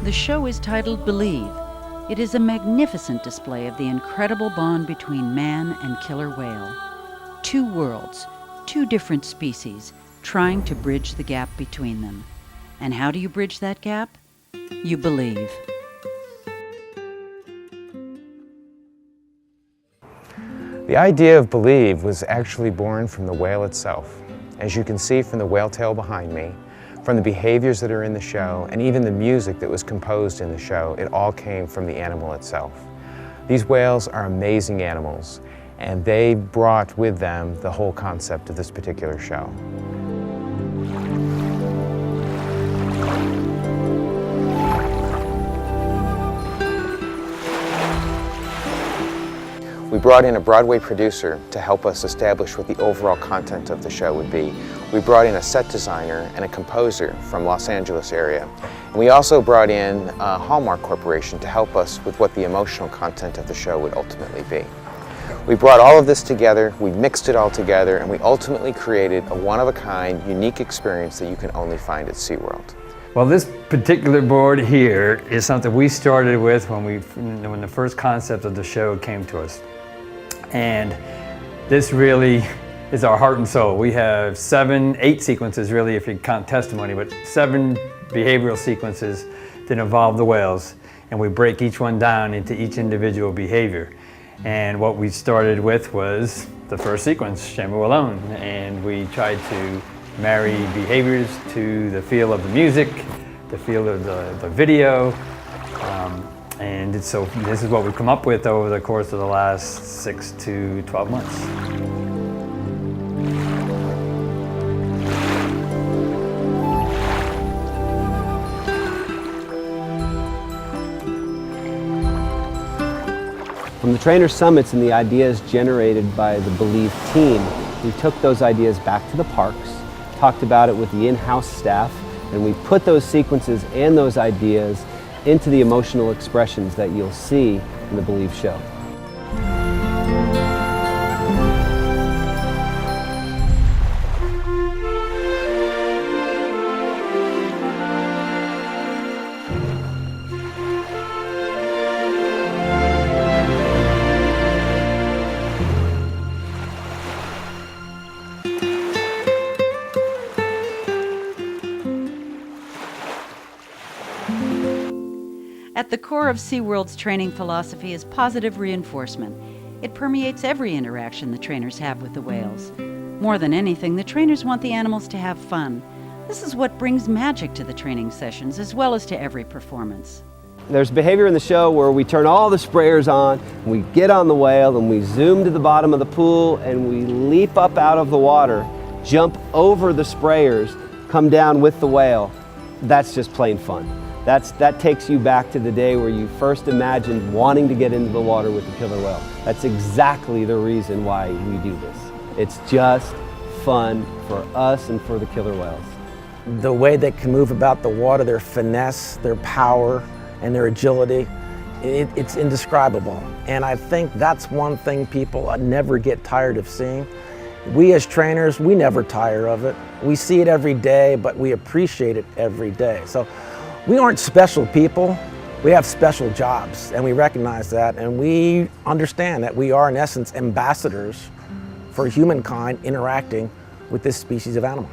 The show is titled Believe. It is a magnificent display of the incredible bond between man and killer whale. Two worlds, two different species, trying to bridge the gap between them. And how do you bridge that gap? You believe. The idea of Believe was actually born from the whale itself. As you can see from the whale tail behind me, from the behaviors that are in the show, and even the music that was composed in the show, it all came from the animal itself. These whales are amazing animals, and they brought with them the whole concept of this particular show. We brought in a Broadway producer to help us establish what the overall content of the show would be. We brought in a set designer and a composer from Los Angeles area. And we also brought in Hallmark Corporation to help us with what the emotional content of the show would ultimately be. We brought all of this together, we mixed it all together, and we ultimately created a one-of-a-kind, unique experience that you can only find at SeaWorld. Well, this particular board here is something we started with when the first concept of the show came to us. And this really is our heart and soul. We have 8 sequences really, if you count testimony, but 7 behavioral sequences that involve the whales. And we break each one down into each individual behavior. And what we started with was the first sequence, Shamu Alone. And we tried to marry behaviors to the feel of the music, the feel of the video. And so this is what we've come up with over the course of the last 6 to 12 months. From the trainer summits and the ideas generated by the Believe team, we took those ideas back to the parks, talked about it with the in-house staff, and we put those sequences and those ideas into the emotional expressions that you'll see in the Believe show. At the core of SeaWorld's training philosophy is positive reinforcement. It permeates every interaction the trainers have with the whales. More than anything, the trainers want the animals to have fun. This is what brings magic to the training sessions as well as to every performance. There's behavior in the show where we turn all the sprayers on, and we get on the whale, and we zoom to the bottom of the pool, and we leap up out of the water, jump over the sprayers, come down with the whale. That's just plain fun. That takes you back to the day where you first imagined wanting to get into the water with the killer whale. That's exactly the reason why we do this. It's just fun for us and for the killer whales. The way they can move about the water, their finesse, their power, and their agility, it's indescribable. And I think that's one thing people never get tired of seeing. We as trainers, we never tire of it. We see it every day, but we appreciate it every day. So we aren't special people, we have special jobs, and we recognize that, and we understand that we are, in essence, ambassadors for humankind interacting with this species of animal.